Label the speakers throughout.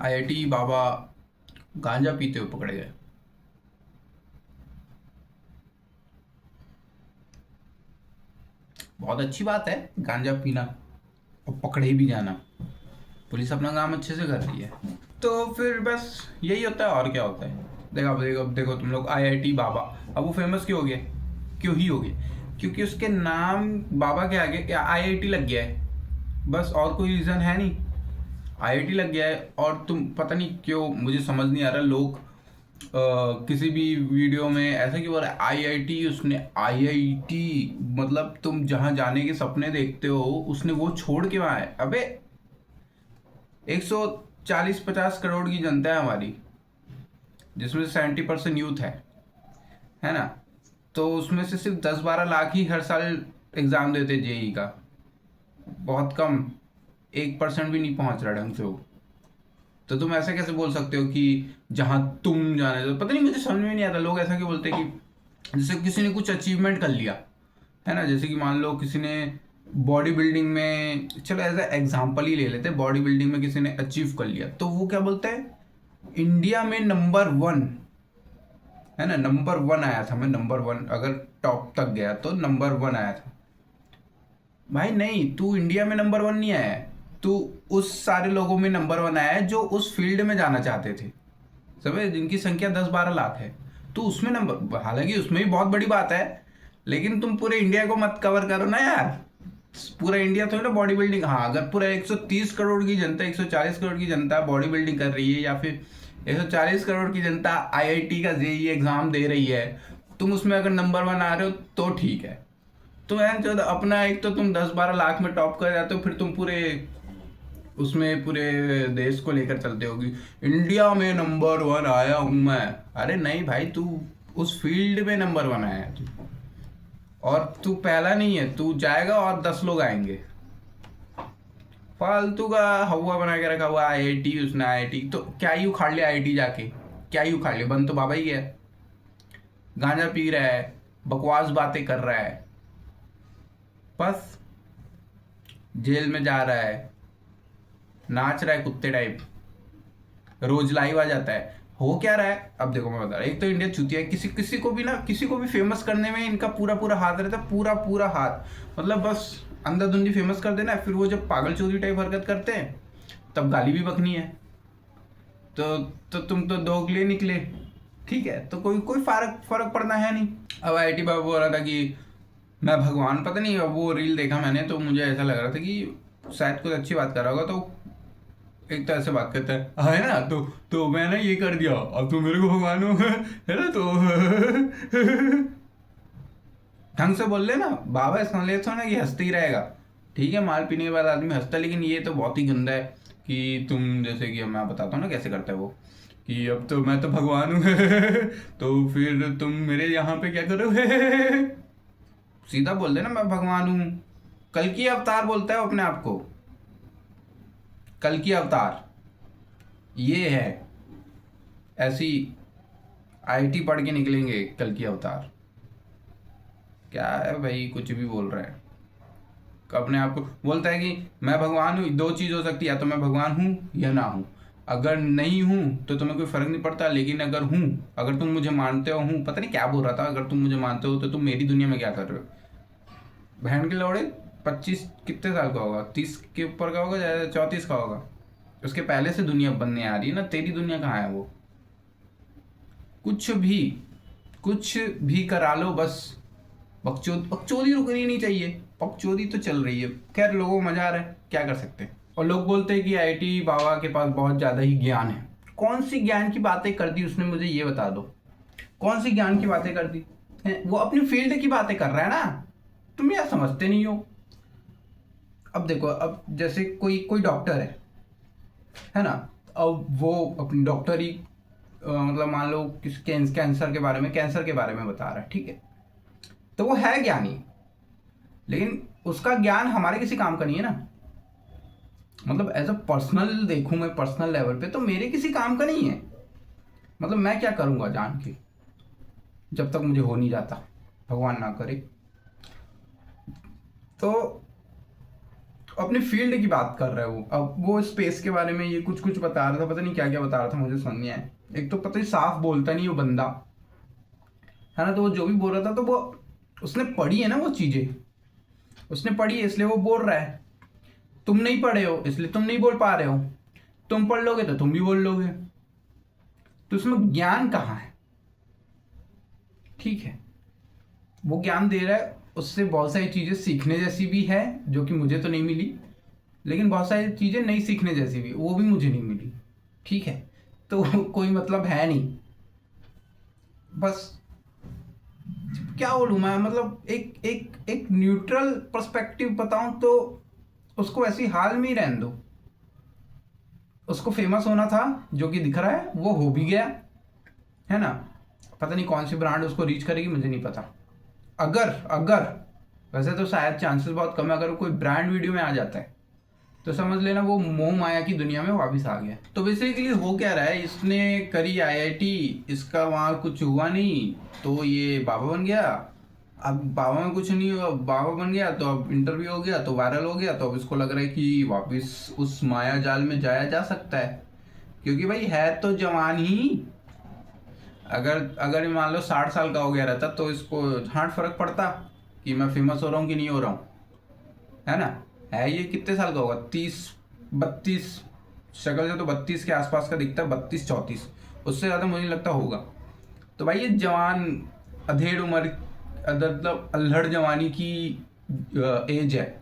Speaker 1: IIT बाबा गांजा पीते हुए पकड़े गए। बहुत अच्छी बात है गांजा पीना और पकड़े भी जाना। पुलिस अपना काम अच्छे से कर रही है। तो फिर बस यही होता है और क्या होता है। अब देखो तुम लोग आईआईटी बाबा, अब वो फेमस क्यों हो गया? क्यों ही हो गया? क्योंकि उसके नाम बाबा के आगे क्या आईआईटी लग गया है, बस और कोई रीज़न है नहीं। आईआईटी लग गया है और तुम पता नहीं क्यों, मुझे समझ नहीं आ रहा लोग किसी भी वीडियो में ऐसा क्यों बोल रहा है आईआईटी, उसने आईआईटी मतलब तुम जहां जाने के सपने देखते हो उसने वो छोड़ के वहां है। अबे 140-50 करोड़ की जनता है हमारी, जिसमें से 70% यूथ है ना। तो उसमें से सिर्फ 10-12 लाख ही हर साल एग्जाम देते जेई का, बहुत कम, 1% भी नहीं पहुंच रहा ढंग से वो। तो तुम ऐसे कैसे बोल सकते हो कि जहां तुम जाने दो? पता नहीं, मुझे समझ में नहीं आता लोग ऐसा क्यों बोलते हैं कि जैसे किसी ने कुछ अचीवमेंट कर लिया है ना। जैसे कि मान लो किसी ने बॉडी बिल्डिंग में, चलो एज एग्जाम्पल ही ले लेते हैं, बॉडी बिल्डिंग में किसी ने अचीव कर लिया तो वो क्या बोलते हैं इंडिया में नंबर 1 है ना, नंबर 1 आया था। मैं नंबर 1 अगर टॉप तक गया तो नंबर 1 आया था। भाई नहीं, तू इंडिया में नंबर 1 नहीं आया है, तू उस सारे लोगों में नंबर 1 आया है जो उस फील्ड में जाना चाहते थे, समझे, जिनकी संख्या 10-12 लाख है। तो उसमें नंबर, हालांकि उसमें भी बहुत बड़ी बात है, लेकिन तुम पूरे इंडिया को मत कवर करो ना यार। पूरा इंडिया थोड़ी ना बॉडी बिल्डिंग, हाँ अगर पूरा 130 करोड़ की जनता, 140 करोड़ की जनता बॉडी बिल्डिंग कर रही है, या फिर 140 करोड़ की जनता आईआईटी का जेई एग्जाम दे रही है, तुम उसमें अगर नंबर 1 आ रहे हो तो ठीक है। तो यार जो अपना एक तो तुम 10-12 लाख में टॉप कर जाते हो, फिर तुम पूरे उसमें पूरे देश को लेकर चलते होगी, इंडिया में नंबर 1 आया हूं मैं। अरे नहीं भाई, तू उस फील्ड में नंबर 1 आया है तू, और तू पहला नहीं है, तू जाएगा और 10 लोग आएंगे। फालतू का हवा बना के रखा हुआ आईआईटी, उसने आईआईटी तो क्या ही उखाड़ लिया, आईआईटी जाके क्या ही उखाड़ लिया, बन तो बाबा ही है। गांजा पी रहा है, बकवास बातें कर रहा है, बस जेल में जा रहा है, नाच रहा है कुत्ते टाइप, रोज लाइव आ जाता है। हो क्या रहा है अब देखो, मैं बता रहा, एक तो इंडिया चूतिया है, किसी किसी को भी ना, किसी को भी फेमस करने में इनका पूरा पूरा हाथ रहता है, पूरा पूरा हाथ, मतलब बस अंधाधुंधी फेमस कर देना है। फिर वो जब पागल चोरी टाइप हरकत करते हैं तब गाली भी बकनी है। तो तुम तो दोगले निकले, ठीक है, तो कोई कोई फर्क फर्क पड़ना है नहीं। अब आईआईटी बाबू बोल रहा था कि मैं भगवान, पता नहीं, अब वो रील देखा मैंने तो मुझे ऐसा लग रहा था कि शायद कुछ अच्छी बात कर रहा होगा। तो एक तो ऐसे बात करता है ना, तो मैंने ये कर दिया, अब तुम मेरे को भगवान हो है ना, तो ढंग से बोल लेना बाबा, समझ ले ना कि हंसते ही रहेगा। ठीक है, माल पीने के बाद आदमी हंसता है, लेकिन ये तो बहुत ही गंदा है कि तुम, जैसे कि मैं बताता हूँ ना कैसे करता है वो, कि अब तो मैं तो भगवान हूँ तो फिर तुम मेरे यहाँ पे क्या करो सीधा बोल देना मैं भगवान हूँ। कल की अवतार बोलता है अपने आप को, कल की अवतार ये है, ऐसी आईटी पढ़ के निकलेंगे कल की अवतार। क्या है भाई, कुछ भी बोल रहा है, अपने आप को बोलता है कि मैं भगवान हूँ। दो चीज़ हो सकती है, या तो मैं भगवान हूँ या ना हूँ। अगर नहीं हूँ तो तुम्हें कोई फर्क नहीं पड़ता, लेकिन अगर हूँ, अगर तुम मुझे मानते हो, हूँ पता नहीं क्या बोल रहा था, अगर तुम मुझे मानते हो तो तुम मेरी दुनिया में क्या कर रहे हो? बहन के लौड़े, 25 कितने साल का होगा, 30 के ऊपर का होगा, 34 का होगा। उसके पहले से दुनिया बनने आ रही है ना, तेरी दुनिया कहाँ है वो? कुछ भी, कुछ भी करा लो, बस बकचोदी रुकनी नहीं चाहिए। बकचोदी तो चल रही है, खैर लोगों को मजा आ रहा है, क्या कर सकते हैं। और लोग बोलते हैं कि आईआईटी बाबा के पास बहुत ज्यादा ही ज्ञान है। कौन सी ज्ञान की बातें कर दी उसने, मुझे ये बता दो, कौन सी ज्ञान की बातें कर दी वो अपनी फील्ड की बातें कर रहा है ना, तुम यार समझते नहीं हो। अब देखो, अब जैसे कोई कोई डॉक्टर है ना, अब वो अपनी डॉक्टरी मतलब मान लो किस कैंसर के बारे में, कैंसर के बारे में बता रहा है, ठीक है, तो वो है ज्ञानी, लेकिन उसका ज्ञान हमारे किसी काम का नहीं है ना। मतलब एज अ पर्सनल देखूं मैं, पर्सनल लेवल पे तो मेरे किसी काम का नहीं है। मतलब मैं क्या करूंगा जान के, जब तक मुझे हो नहीं जाता, भगवान ना करे। तो अपने अपनी फील्ड की बात कर रहे हो। अब वो स्पेस के बारे में ये कुछ कुछ बता रहा था, पता नहीं क्या क्या बता रहा था, मुझे समझ नहीं आया। एक तो पता ही साफ बोलता नहीं वो बंदा, है ना। तो वो जो भी बोल रहा था तो वो उसने पढ़ी है ना, वो चीजें उसने पढ़ी है इसलिए वो बोल रहा है। तुम नहीं पढ़े हो इसलिए तुम नहीं बोल पा रहे हो, तुम पढ़ लोगे तो तुम भी बोल लोगे। तो उसमें ज्ञान कहाँ है? ठीक है, वो ज्ञान दे रहा है, उससे बहुत सारी चीजें सीखने जैसी भी है जो कि मुझे तो नहीं मिली, लेकिन बहुत सारी चीजें नहीं सीखने जैसी भी, वो भी मुझे नहीं मिली। ठीक है, तो कोई मतलब है नहीं। बस क्या बोलूं मैं, मतलब एक एक एक न्यूट्रल पर्सपेक्टिव बताऊं तो उसको ऐसी हाल में ही रहने दो। उसको फेमस होना था, जो कि दिख रहा है वो हो भी गया, है ना। पता नहीं कौन सी ब्रांड उसको रीच करेगी, मुझे नहीं पता। अगर अगर वैसे तो शायद चांसेस बहुत कम है, अगर कोई ब्रांड वीडियो में आ जाता है तो समझ लेना वो मोह माया की दुनिया में वापस आ गया। तो बेसिकली हो क्या रहा है, इसने करी आईआईटी, इसका वहाँ कुछ हुआ नहीं तो ये बाबा बन गया। अब बाबा में कुछ नहीं हुआ, बाबा बन गया तो अब इंटरव्यू हो गया तो वायरल हो गया, तो अब इसको लग रहा है कि वापस उस माया जाल में जाया जा सकता है। क्योंकि भाई है तो जवान ही। अगर अगर मान लो 60 साल का हो गया रहता तो इसको हाँ फर्क पड़ता कि मैं फेमस हो रहा हूँ कि नहीं हो रहा हूँ, है ना। है ये कितने साल का होगा, 30 32, शक्ल से तो 32 के आसपास का दिखता है, 32 34, उससे ज़्यादा मुझे नहीं लगता होगा। तो भाई ये जवान अधेड़ उम्र, मतलब अल्हड़ जवानी की एज है।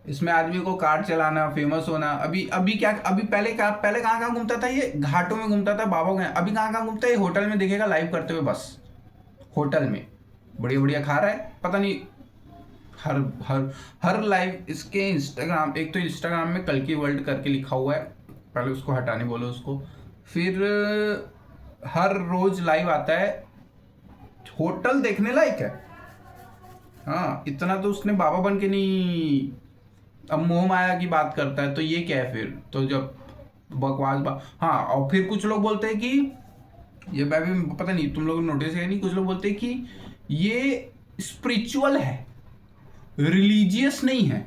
Speaker 1: इसमें आदमी को कार चलाना, फेमस होना, अभी अभी क्या, अभी पहले कहाँ कहाँ घूमता था ये, घाटों में घूमता था बाबा गए, अभी कहाँ कहाँ घूमता है, होटल में दिखेगा लाइव करते हुए, बस होटल में बढ़िया बढ़िया खा रहा है। पता नहीं हर हर हर लाइव इसके इंस्टाग्राम, एक तो इंस्टाग्राम में कल की वर्ल्ड करके लिखा हुआ है, पहले उसको हटाने बोलो उसको। फिर हर रोज लाइव आता है, होटल देखने लायक है। हाँ, इतना तो उसने बाबा बन के नहीं। अब मोह माया की बात करता है तो ये क्या है फिर, तो जब बकवास हाँ। और फिर कुछ लोग बोलते हैं कि ये, मैं भी पता नहीं तुम लोग नोटिस है नहीं, कुछ लोग बोलते हैं कि ये स्पिरिचुअल है, रिलीजियस नहीं है।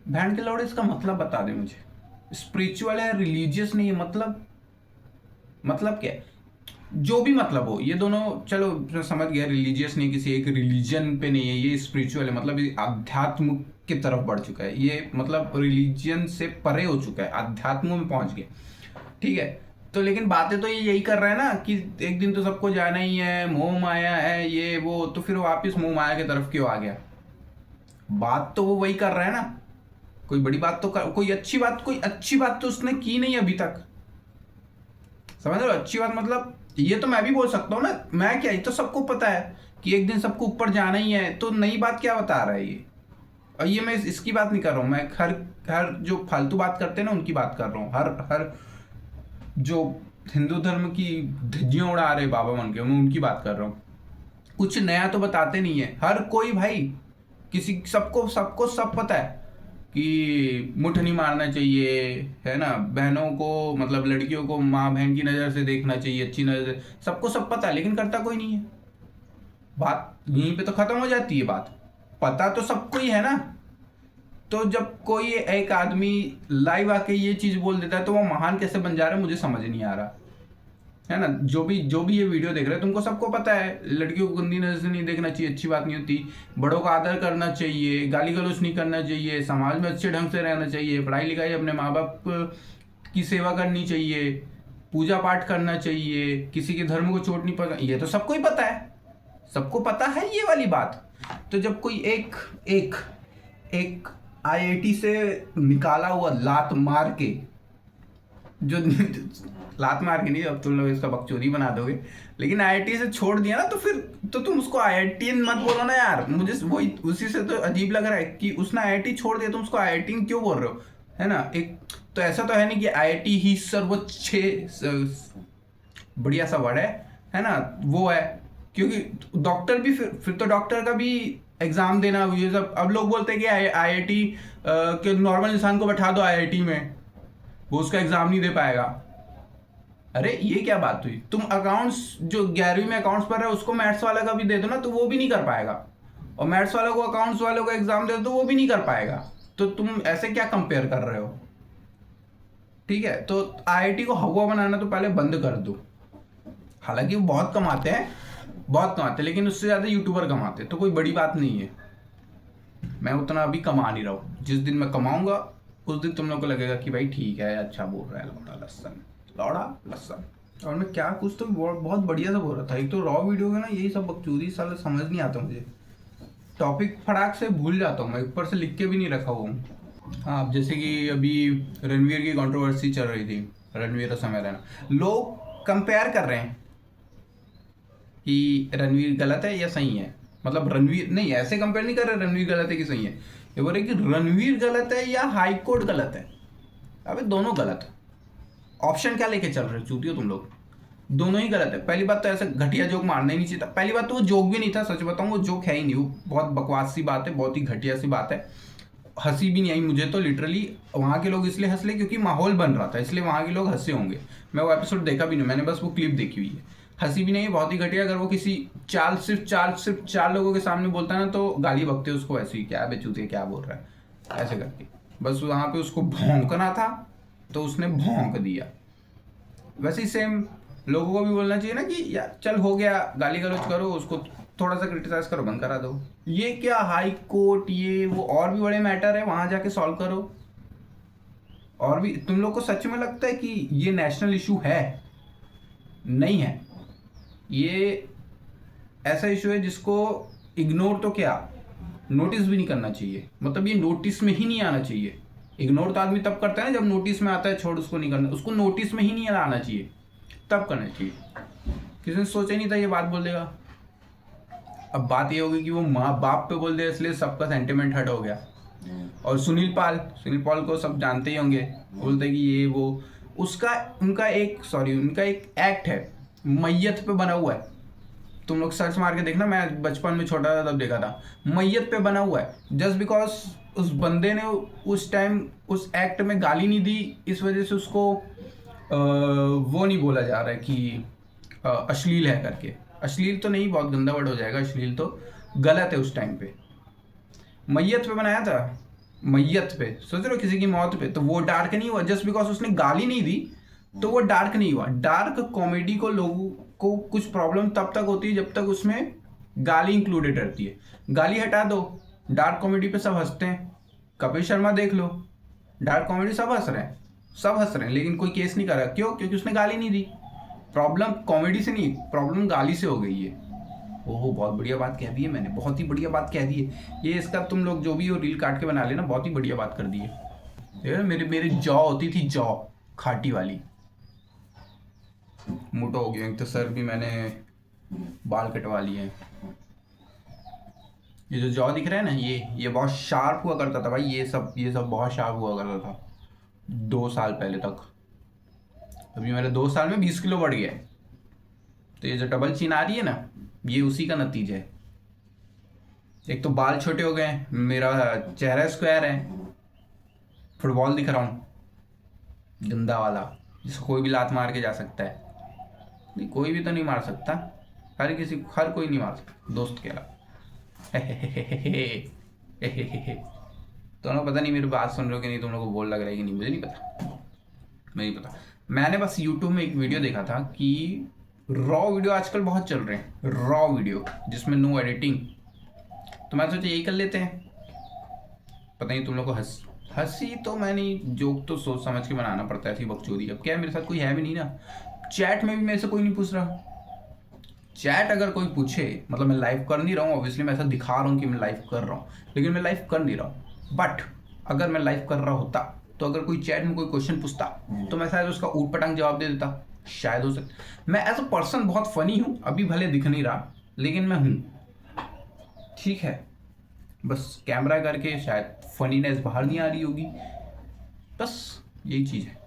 Speaker 1: बहन के लौड़े इसका मतलब बता दे मुझे, स्पिरिचुअल है रिलीजियस नहीं है, मतलब क्या है? जो भी मतलब हो, ये दोनों चलो मैं समझ गया, रिलीजियस नहीं, किसी एक रिलीजन पे नहीं है, ये स्पिरिचुअल है, मतलब ये अध्यात्म की तरफ बढ़ चुका है, ये मतलब रिलीजन से परे हो चुका है, अध्यात्म में पहुंच गया। ठीक है, तो लेकिन बातें तो ये यही कर रहा है ना कि एक दिन तो सबको जाना ही है, मोह माया है ये वो, तो फिर वापिस मोह माया की तरफ क्यों आ गया? बात तो वो वही कर रहा है ना, कोई बड़ी बात तो कोई अच्छी बात तो उसने की नहीं अभी तक। समझ रहे हो? अच्छी बात मतलब ये तो मैं भी बोल सकता हूँ ना, मैं क्या, ये तो सबको पता है कि एक दिन सबको ऊपर जाना ही है, तो नई बात क्या बता रहा है ये? और ये मैं इसकी बात नहीं कर रहा हूँ, मैं हर हर जो फालतू बात करते हैं ना उनकी बात कर रहा हूँ। हर हर जो हिंदू धर्म की धज्जियां उड़ा रहे बाबा बन के, मैं उनकी बात कर रहा हूँ। कुछ नया तो बताते नहीं है हर कोई भाई, किसी सबको सबको सब पता है कि मुठ नहीं मारना चाहिए, है ना। बहनों को, मतलब लड़कियों को माँ बहन की नज़र से देखना चाहिए, अच्छी नज़र से, सबको सब पता है, लेकिन करता कोई नहीं है। बात यहीं पे तो खत्म हो जाती है बात। पता तो सबको ही है ना, तो जब कोई एक आदमी लाइव आके ये चीज़ बोल देता है तो वो महान कैसे बन जा रहा है, मुझे समझ नहीं आ रहा, है ना। जो भी ये वीडियो देख रहे हैं, तुमको सबको पता है लड़कियों को गंदी नजर से नहीं देखना चाहिए, अच्छी बात नहीं होती, बड़ों का आदर करना चाहिए, गाली गलौज नहीं करना चाहिए, समाज में अच्छे ढंग से रहना चाहिए, पढ़ाई लिखाई, अपने माँ बाप की सेवा करनी चाहिए, पूजा पाठ करना चाहिए, किसी के धर्म को चोट नहीं पहुंचाना, ये तो सबको ही पता है, सबको पता है ये वाली बात। तो जब कोई एक एक एक आईआईटी से निकाला हुआ लात मार के, जो लात मार के नहीं, अब तुम लोग इसका बकचोदी बना दोगे, लेकिन आईआईटी से छोड़ दिया ना, तो फिर तो तुम उसको आईआईटीएन मत बोलो ना यार, मुझे वही उसी से तो अजीब लग रहा है कि उसने आईआईटी छोड़ दिया, तुम उसको आईआईटीएन क्यों बोल रहे हो, है ना। एक तो ऐसा तो है नहीं कि आईआईटी ही सर्वोच्च बढ़िया सा वर्ड है ना, वो है। क्योंकि डॉक्टर भी फिर तो डॉक्टर का भी एग्जाम देना, ये सब अब लोग बोलते हैं कि आईआईटी के नॉर्मल इंसान को बैठा दो आईआईटी में, वो उसका एग्जाम नहीं दे पाएगा। अरे ये क्या बात हुई? तुम अकाउंट्स जो 11वीं में अकाउंट्स पढ़ रहे हो उसको मैथ्स वाला का भी दे दो ना, तो वो भी नहीं कर पाएगा। और मैथ्स वालों को, अकाउंट्स वालों को एग्जाम दे तो वो भी नहीं कर पाएगा। तो तुम ऐसे क्या कंपेयर कर रहे हो? ठीक है, तो आईआईटी को हवा बनाना तो पहले बंद कर दो। हालांकि वो बहुत कमाते हैं, बहुत कमाते हैं, लेकिन उससे ज़्यादा यूट्यूबर कमाते हैं, तो कोई बड़ी बात नहीं है। मैं उतना अभी कमा नहीं रहा हूँ, जिस दिन मैं कमाऊंगा उस दिन तुम लोग को लगेगा कि भाई ठीक है, अच्छा बोल रहा है लौड़ा लस्सन, लौड़ा लस्सन। और मैं क्या कुछ तो बहुत बढ़िया से बोल रहा था। एक तो रॉ वीडियो में ना यही सब बकचोदी साले समझ नहीं आता मुझे, टॉपिक फटाक से भूल जाता हूँ मैं, ऊपर से लिख के भी नहीं रखा हुआ हूँ। हाँ, अब जैसे कि अभी रणवीर की कंट्रोवर्सी चल रही थी, रणवीर और समय रैना, लोग कंपेयर कर रहे हैं कि रणवीर गलत है या सही है। मतलब रणवीर नहीं, ऐसे कंपेयर नहीं कर रहे रणवीर गलत है कि सही है, ये बोल रहे कि रणवीर गलत है या हाई कोर्ट गलत है। अबे दोनों गलत है, ऑप्शन क्या लेके चल रहे हो चूतियो तुम लोग? दोनों ही गलत है। पहली बात तो ऐसे घटिया जोक मारना ही नहीं चाहिए था। पहली बात तो वो जोक भी नहीं था, सच बताऊं वो जोक है ही नहीं, वो बहुत बकवास सी बात है, बहुत ही घटिया सी बात है। हंसी भी नहीं आई मुझे तो लिटरली। वहाँ के लोग इसलिए हंस ले क्योंकि माहौल बन रहा था, इसलिए वहाँ के लोग हंसे होंगे। मैं वो एपिसोड देखा भी नहीं, मैंने बस वो क्लिप देखी हुई है। हंसी भी नहीं, बहुत ही घटिया। अगर वो किसी सिर्फ चार लोगों के सामने बोलता है ना तो गाली बकते उसको, ऐसे ही क्या बेचूते क्या बोल रहा है ऐसे करके। बस वहाँ पे उसको भौंकना था तो उसने भौंक दिया। वैसे ही सेम लोगों को भी बोलना चाहिए ना कि यार चल हो गया, गाली गलौज करो, उसको थोड़ा सा क्रिटिसाइज करो, बंद करा दो। ये क्या हाई कोर्ट, ये वो और भी बड़े मैटर है, वहां जाके सॉल्व करो। और भी तुम लोग को सच में लगता है कि ये नेशनल इशू है? नहीं है। ये ऐसा इशू है जिसको इग्नोर तो क्या, नोटिस भी नहीं करना चाहिए। मतलब ये नोटिस में ही नहीं आना चाहिए। इग्नोर तो आदमी तब करता है ना जब नोटिस में आता है, छोड़ उसको नहीं करना, उसको नोटिस में ही नहीं आना चाहिए, तब करना चाहिए। किसी ने सोचा ही नहीं था ये बात बोल देगा। अब बात ये होगी कि वो माँ बाप पे बोल दे इसलिए सबका सेंटिमेंट हट हो गया। और सुनील पाल को सब जानते ही होंगे, बोलते कि ये वो उसका उनका एक एक्ट है, मैयत पे बना हुआ है। तुम लोग सर्च मार के देखना, मैं बचपन में छोटा था तब देखा था। मैयत पे बना हुआ है जस्ट बिकॉज उस बंदे ने उस टाइम उस एक्ट में गाली नहीं दी, इस वजह से उसको वो नहीं बोला जा रहा है कि अश्लील है करके। अश्लील तो नहीं, बहुत गंदा वर्ड हो जाएगा, अश्लील तो गलत है। उस टाइम पे मैयत पे बनाया था, मैयत पे सोच रहे हो, किसी की मौत पे, तो वो डार्क नहीं हुआ जस्ट बिकॉज उसने गाली नहीं दी, तो वो डार्क नहीं हुआ। डार्क कॉमेडी को लोगों को कुछ प्रॉब्लम तब तक होती है जब तक उसमें गाली इंक्लूडेड रहती है। गाली हटा दो, डार्क कॉमेडी पे सब हंसते हैं। कपिल शर्मा देख लो, डार्क कॉमेडी सब हंस रहे हैं, सब हंस रहे हैं, लेकिन कोई केस नहीं कर रहा। क्यों? क्योंकि उसने गाली नहीं दी। प्रॉब्लम कॉमेडी से नहीं, प्रॉब्लम गाली से हो गई है। ओहो, बहुत बढ़िया बात कह दी है मैंने, बहुत ही बढ़िया बात कह दी है। ये इसका तुम लोग जो भी हो रील काट के बना लेना, बहुत ही बढ़िया बात कर दी है। देखो मेरे मेरे जॉ होती थी, जॉ खाटी वाली, मोटा हो गया। एक तो सर भी मैंने बाल कटवा लिए हैं। ये जो जॉ दिख रहा है ना, ये बहुत शार्प हुआ करता था भाई, ये सब बहुत शार्प हुआ करता था 2 साल पहले तक। अभी मेरे 2 साल में 20 किलो बढ़ गया है। तो ये जो डबल चिन आ रही है ना, ये उसी का नतीजा है। एक तो बाल छोटे हो गए हैं, मेरा चेहरा स्क्वायर है, फुटबॉल दिख रहा हूँ गंदा वाला, जिसको कोई भी लात मार के जा सकता है। नहीं, कोई भी तो नहीं मार सकता, हर कोई नहीं मार सकता, दोस्त के अलावा। तो ना पता नहीं मेरी बात सुन रहे हो कि नहीं, तुम लोगों को बोल लग रहा है कि नहीं, मुझे नहीं पता, नहीं पता। मैंने बस यूट्यूब में एक वीडियो देखा था कि रॉ वीडियो आजकल बहुत चल रहे हैं, रॉ वीडियो जिसमें नो एडिटिंग। तो मैं सोचा यही कर लेते हैं। पता नहीं तुम लोग को हंसी तो मैं नहीं, जोक तो सोच समझ के बनाना पड़ता है, ऐसी बकचोदी। अब क्या है, मेरे साथ कोई है भी नहीं ना, चैट में भी मेरे से कोई नहीं पूछ रहा। चैट अगर कोई पूछे, मतलब मैं लाइव कर नहीं रहा हूँ, ऑब्वियसली मैं ऐसा दिखा रहा हूँ कि मैं लाइव कर रहा हूँ, लेकिन मैं लाइव कर नहीं रहा हूँ। बट अगर मैं लाइव कर रहा होता तो अगर कोई चैट में कोई क्वेश्चन पूछता तो मैं शायद उसका ऊट पटांग जवाब दे देता, शायद हो सकता। मैं एज अ पर्सन बहुत फनी हूँ, अभी भले दिख नहीं रहा लेकिन मैं हूँ, ठीक है। बस कैमरा करके शायद फनीनेस बाहर नहीं आ रही होगी, बस यही चीज़ है।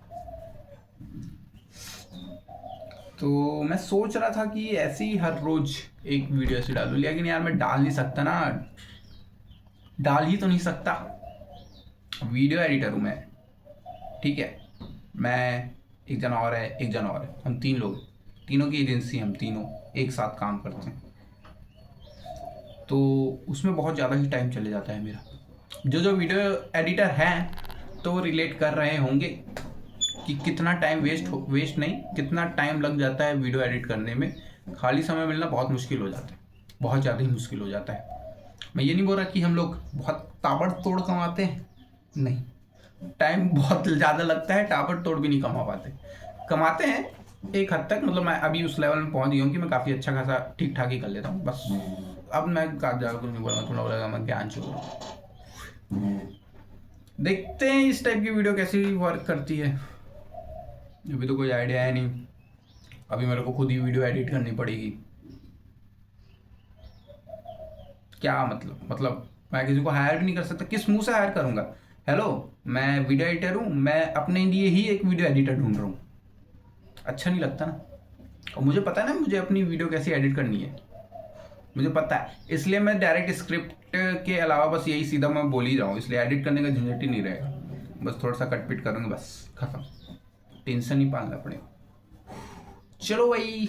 Speaker 1: तो मैं सोच रहा था कि ऐसे ही हर रोज एक वीडियो ऐसे डालूं, लेकिन यार मैं डाल नहीं सकता ना, डाल ही तो नहीं सकता। वीडियो एडिटर हूँ मैं, ठीक है। मैं, एक जना और है, एक जना और है, हम 3 लोग, तीनों की एजेंसी, हम तीनों एक साथ काम करते हैं। तो उसमें बहुत ज़्यादा ही टाइम चले जाता है मेरा। जो वीडियो एडिटर हैं तो वो रिलेट कर रहे होंगे कि कितना टाइम वेस्ट नहीं, कितना टाइम लग जाता है वीडियो एडिट करने में। खाली समय मिलना बहुत मुश्किल हो जाता है, बहुत ज़्यादा ही मुश्किल हो जाता है। मैं ये नहीं बोल रहा कि हम लोग बहुत ताबड़तोड़ कमाते हैं, नहीं, टाइम बहुत ज़्यादा लगता है, ताबड़तोड़ भी नहीं कमा पाते। कमाते हैं एक हद तक, मतलब मैं अभी उस लेवल में पहुंच गया हूँ कि मैं काफ़ी अच्छा खासा ठीक ठाक ही कर लेता हूँ बस। अब मैं ज़्यादा कुछ नहीं बोलूँगा, थोड़ा बोलेगा मैं ज्ञान चोर। देखते हैं इस टाइप की वीडियो कैसी वर्क करती है। अभी तो कोई आइडिया है नहीं, अभी मेरे को खुद ही वीडियो एडिट करनी पड़ेगी। क्या मतलब मैं किसी को हायर भी नहीं कर सकता, किस मुंह से हायर करूंगा? हेलो, मैं वीडियो एडिटर हूँ, मैं अपने लिए ही एक वीडियो एडिटर ढूंढ रहा हूँ। अच्छा नहीं लगता ना। और मुझे पता है ना मुझे अपनी वीडियो कैसे एडिट करनी है, मुझे पता है, इसलिए मैं डायरेक्ट स्क्रिप्ट के अलावा बस यही सीधा मैं बोल ही रहा हूँ, इसलिए एडिट करने का झंझट ही नहीं रहेगा। बस थोड़ा सा कट पिट करूँगा, बस खत्म, टेंशन नहीं पालना पड़ेगा। चलो भाई,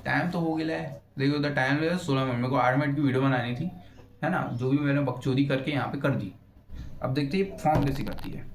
Speaker 1: टाइम तो हो गया है, देखो उधर टाइम लगा 16 मिनट, मेरे को 8 मिनट की वीडियो बनानी थी, है ना। जो भी मैंने बकचोदी करके यहाँ पे कर दी। अब देखते हैं फॉर्म कैसी करती है।